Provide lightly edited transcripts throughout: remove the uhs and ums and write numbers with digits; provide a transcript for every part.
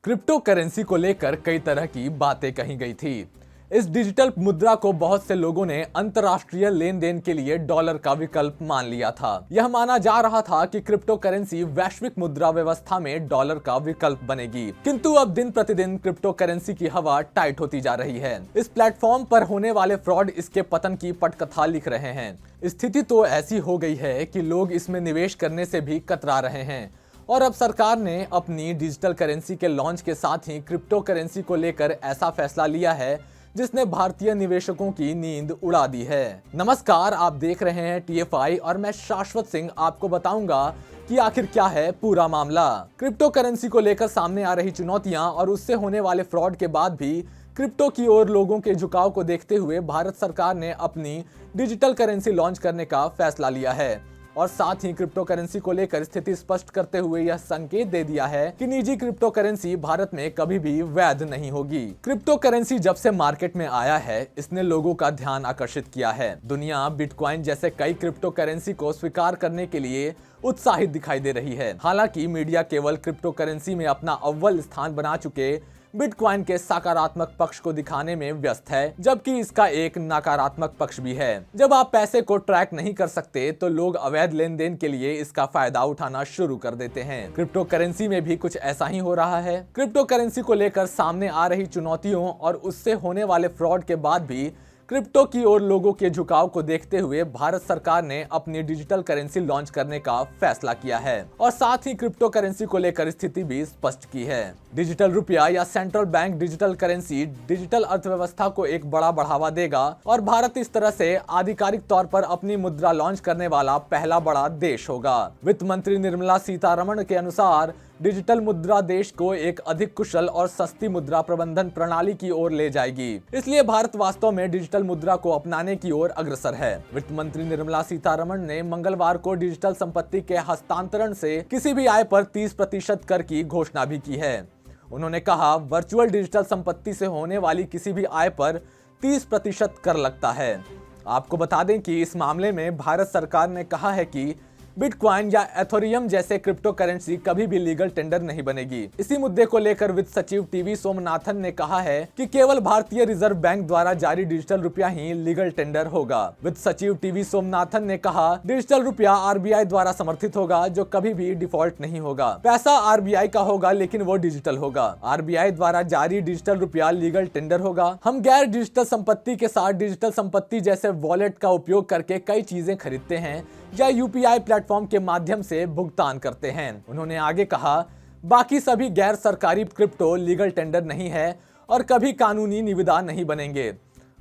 Crypto currency को लेकर कई तरह की बातें कही गई थी। इस डिजिटल मुद्रा को बहुत से लोगों ने अंतर्राष्ट्रीय लेन देन के लिए डॉलर का विकल्प मान लिया था। यह माना जा रहा था कि क्रिप्टो करेंसी वैश्विक मुद्रा व्यवस्था में डॉलर का विकल्प बनेगी, किंतु अब दिन प्रतिदिन क्रिप्टो करेंसी की हवा टाइट होती जा रही है। इस प्लेटफॉर्म पर होने वाले फ्रॉड इसके पतन की पटकथा लिख रहे हैं। स्थिति तो ऐसी हो गई है कि लोग इसमें निवेश करने से भी कतरा रहे हैं और अब सरकार ने अपनी डिजिटल करेंसी के लॉन्च के साथ ही क्रिप्टो करेंसी को लेकर ऐसा फैसला लिया है जिसने भारतीय निवेशकों की नींद उड़ा दी है। नमस्कार, आप देख रहे हैं टीएफआई और मैं शाश्वत सिंह आपको बताऊंगा कि आखिर क्या है पूरा मामला। क्रिप्टो करेंसी को लेकर सामने आ रही चुनौतियां और उससे होने वाले फ्रॉड के बाद भी क्रिप्टो की ओर लोगों के झुकाव को देखते हुए भारत सरकार ने अपनी डिजिटल करेंसी लॉन्च करने का फैसला लिया है और साथ ही क्रिप्टो करेंसी को लेकर स्थिति स्पष्ट करते हुए यह संकेत दे दिया है कि निजी क्रिप्टो करेंसी भारत में कभी भी वैध नहीं होगी। क्रिप्टो करेंसी जब से मार्केट में आया है, इसने लोगों का ध्यान आकर्षित किया है। दुनिया बिटकॉइन जैसे कई क्रिप्टो करेंसी को स्वीकार करने के लिए उत्साहित दिखाई दे रही है। हालांकि मीडिया केवल क्रिप्टो करेंसी में अपना अव्वल स्थान बना चुके बिटकॉइन के सकारात्मक पक्ष को दिखाने में व्यस्त है, जबकि इसका एक नकारात्मक पक्ष भी है। जब आप पैसे को ट्रैक नहीं कर सकते तो लोग अवैध लेन देन के लिए इसका फायदा उठाना शुरू कर देते हैं। क्रिप्टो करेंसी में भी कुछ ऐसा ही हो रहा है। क्रिप्टो करेंसी को लेकर सामने आ रही चुनौतियों और उससे होने वाले फ्रॉड के बाद भी क्रिप्टो की ओर लोगों के झुकाव को देखते हुए भारत सरकार ने अपनी डिजिटल करेंसी लॉन्च करने का फैसला किया है और साथ ही क्रिप्टो करेंसी को लेकर स्थिति भी स्पष्ट की है। डिजिटल रुपया या central bank digital currency digital अर्थव्यवस्था को एक बड़ा बढ़ावा देगा और भारत इस तरह से आधिकारिक तौर पर अपनी मुद्रा लॉन्च करने वाला पहला बड़ा देश होगा। वित्त मंत्री निर्मला सीतारमण के अनुसार डिजिटल मुद्रा देश को एक अधिक कुशल और सस्ती मुद्रा प्रबंधन प्रणाली की ओर ले जाएगी। इसलिए भारत वास्तव में डिजिटल मुद्रा को अपनाने की ओर अग्रसर है। वित्त मंत्री निर्मला सीतारमण ने मंगलवार को डिजिटल संपत्ति के हस्तांतरण से किसी भी आय पर 30% कर की घोषणा भी की है। उन्होंने कहा, वर्चुअल डिजिटल संपत्ति से होने वाली किसी भी आय पर 30% कर लगता है। आपको बता दें कि इस मामले में भारत सरकार ने कहा है कि बिटकॉइन या एथोरियम जैसे क्रिप्टो करेंसी कभी भी लीगल टेंडर नहीं बनेगी। इसी मुद्दे को लेकर वित्त सचिव टीवी सोमनाथन ने कहा है कि केवल भारतीय रिजर्व बैंक द्वारा जारी डिजिटल रुपया ही लीगल टेंडर होगा। वित्त सचिव टीवी सोमनाथन ने कहा, डिजिटल रुपया आरबीआई द्वारा समर्थित होगा जो कभी भी डिफॉल्ट नहीं होगा। पैसा आरबीआई का होगा लेकिन वो डिजिटल होगा। आरबीआई द्वारा जारी डिजिटल रुपया लीगल टेंडर होगा। हम गैर डिजिटल संपत्ति के साथ डिजिटल संपत्ति जैसे वॉलेट का उपयोग करके कई चीजें खरीदते हैं या यूपीआई प्लेटफॉर्म के माध्यम से भुगतान करते हैं। उन्होंने आगे कहा, बाकी सभी गैर सरकारी क्रिप्टो लीगल टेंडर नहीं है और कभी कानूनी निविदा नहीं बनेंगे।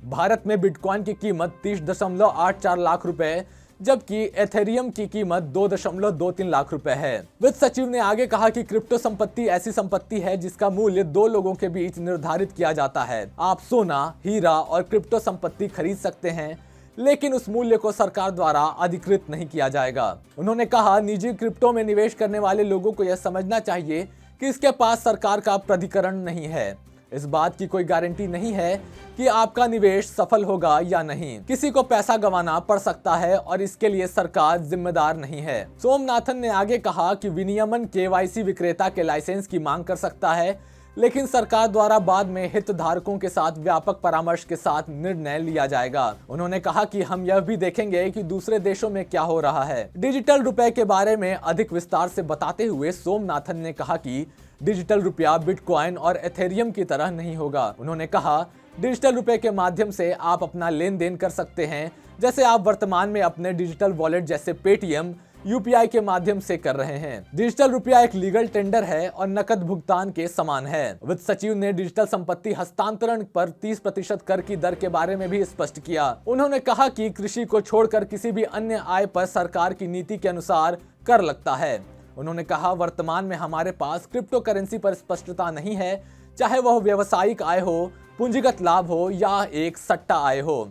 भारत में बिटकॉइन की कीमत 30.84 लाख रुपए जबकि एथेरियम की कीमत 2.23 लाख रुपए है। वित्त सचिव ने आगे कहा कि क्रिप्टो संपत्ति ऐसी संपत्ति है जिसका मूल्य दो लोगों के बीच निर्धारित किया जाता है। आप सोना, हीरा और क्रिप्टो संपत्ति खरीद सकते हैं लेकिन उस मूल्य को सरकार द्वारा अधिकृत नहीं किया जाएगा। उन्होंने कहा, निजी क्रिप्टो में निवेश करने वाले लोगों को यह समझना चाहिए कि इसके पास सरकार का प्राधिकरण नहीं है। इस बात की कोई गारंटी नहीं है कि आपका निवेश सफल होगा या नहीं। किसी को पैसा गंवाना पड़ सकता है और इसके लिए सरकार जिम्मेदार नहीं है। सोमनाथन ने आगे कहा कि विनियमन केवाईसी विक्रेता के लाइसेंस की मांग कर सकता है, लेकिन सरकार द्वारा बाद में हितधारकों के साथ व्यापक परामर्श के साथ निर्णय लिया जाएगा। उन्होंने कहा कि हम यह भी देखेंगे कि दूसरे देशों में क्या हो रहा है। डिजिटल रुपए के बारे में अधिक विस्तार से बताते हुए सोमनाथन ने कहा कि डिजिटल रुपया बिटकॉइन और एथेरियम की तरह नहीं होगा। उन्होंने कहा, डिजिटल रुपए के माध्यम से आप अपना लेन देन कर सकते हैं जैसे आप वर्तमान में अपने डिजिटल वॉलेट जैसे पेटीएम, यूपीआई के माध्यम से कर रहे हैं। डिजिटल रुपया एक लीगल टेंडर है और नकद भुगतान के समान है। वित्त सचिव ने डिजिटल संपत्ति हस्तांतरण पर 30% कर की दर के बारे में भी स्पष्ट किया। उन्होंने कहा कि कृषि को छोड़कर किसी भी अन्य आय पर सरकार की नीति के अनुसार कर लगता है। उन्होंने कहा, वर्तमान में हमारे पास क्रिप्टो करेंसी पर स्पष्टता नहीं है, चाहे वह व्यावसायिक आय हो, पूंजीगत लाभ हो या एक सट्टा आय हो।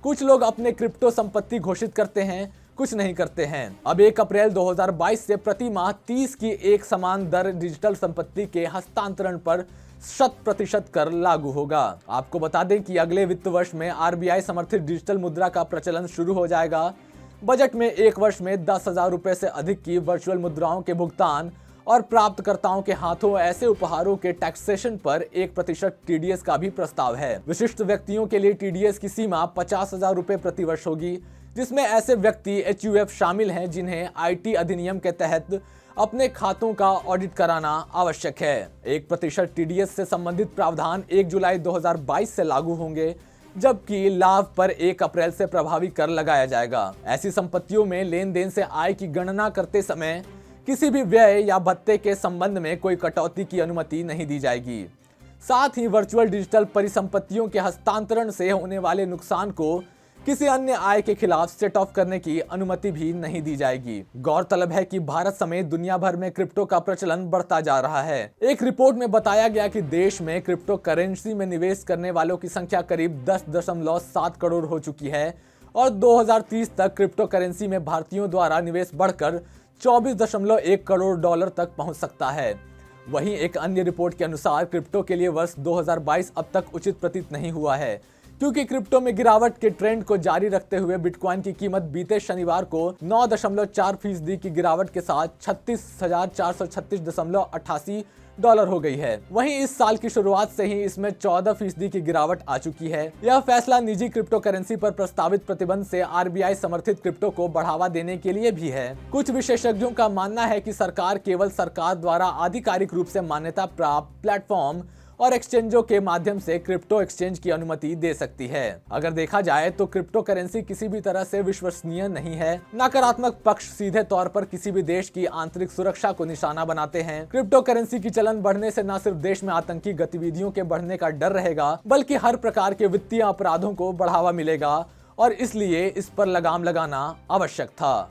कुछ लोग अपने क्रिप्टो संपत्ति घोषित करते हैं, कुछ नहीं करते हैं। अब 1 अप्रैल 2022 से प्रति माह 30 की एक समान दर डिजिटल संपत्ति के हस्तांतरण पर 100% कर लागू होगा। आपको बता दें कि अगले वित्त वर्ष में आरबीआई समर्थित डिजिटल मुद्रा का प्रचलन शुरू हो जाएगा। बजट में एक वर्ष में 10,000 रुपए से अधिक की वर्चुअल मुद्राओं के भुगतान और प्राप्तकर्ताओं के हाथों ऐसे उपहारों के टैक्सेशन पर 1% टीडीएस का भी प्रस्ताव है। विशिष्ट व्यक्तियों के लिए टीडीएस की सीमा 50,000 रुपए प्रति वर्ष होगी, जिसमें ऐसे व्यक्ति एचयूएफ शामिल हैं जिन्हें आईटी अधिनियम के तहत अपने खातों का ऑडिट कराना आवश्यक है। 1% टीडीएस से संबंधित प्रावधान 1 जुलाई 2022 से लागू होंगे, जबकि लाभ पर 1 अप्रैल से प्रभावी कर लगाया जाएगा। ऐसी संपत्तियों में लेन देन से आय की गणना करते समय किसी भी व्यय या भत्ते के संबंध में कोई कटौती की अनुमति नहीं दी जाएगी। साथ ही वर्चुअल डिजिटल परिसंपत्तियों के हस्तांतरण से होने वाले नुकसान को किसी अन्य आय के खिलाफ सेट ऑफ करने की अनुमति भी नहीं दी जाएगी। गौरतलब है कि भारत समेत दुनिया भर में क्रिप्टो का प्रचलन बढ़ता जा रहा है। एक रिपोर्ट में बताया गया कि देश में क्रिप्टो करेंसी में निवेश करने वालों की संख्या करीब 10.7 करोड़ हो चुकी है और 2030 तक क्रिप्टो करेंसी में भारतीयों द्वारा निवेश बढ़कर 24.1 करोड़ डॉलर तक पहुंच सकता है। वहीं एक अन्य रिपोर्ट के अनुसार क्रिप्टो के लिए वर्ष 2022 अब तक उचित प्रतीत नहीं हुआ है, क्योंकि क्रिप्टो में गिरावट के ट्रेंड को जारी रखते हुए बिटकॉइन की कीमत बीते शनिवार को 9.4% की गिरावट के साथ 36,436.88 डॉलर हो गई है। वहीं इस साल की शुरुआत से ही इसमें 14% की गिरावट आ चुकी है। यह फैसला निजी क्रिप्टो करेंसी पर प्रस्तावित प्रतिबंध से आरबीआई समर्थित क्रिप्टो को बढ़ावा देने के लिए भी है। कुछ विशेषज्ञों का मानना है कि सरकार केवल सरकार द्वारा आधिकारिक रूप से मान्यता प्राप्त प्लेटफॉर्म और एक्सचेंजों के माध्यम से क्रिप्टो एक्सचेंज की अनुमति दे सकती है। अगर देखा जाए तो क्रिप्टो करेंसी किसी भी तरह से विश्वसनीय नहीं है। नकारात्मक पक्ष सीधे तौर पर किसी भी देश की आंतरिक सुरक्षा को निशाना बनाते हैं। क्रिप्टो करेंसी की चलन बढ़ने से न सिर्फ देश में आतंकी गतिविधियों के बढ़ने का डर रहेगा, बल्कि हर प्रकार के वित्तीय अपराधों को बढ़ावा मिलेगा और इसलिए इस पर लगाम लगाना आवश्यक था।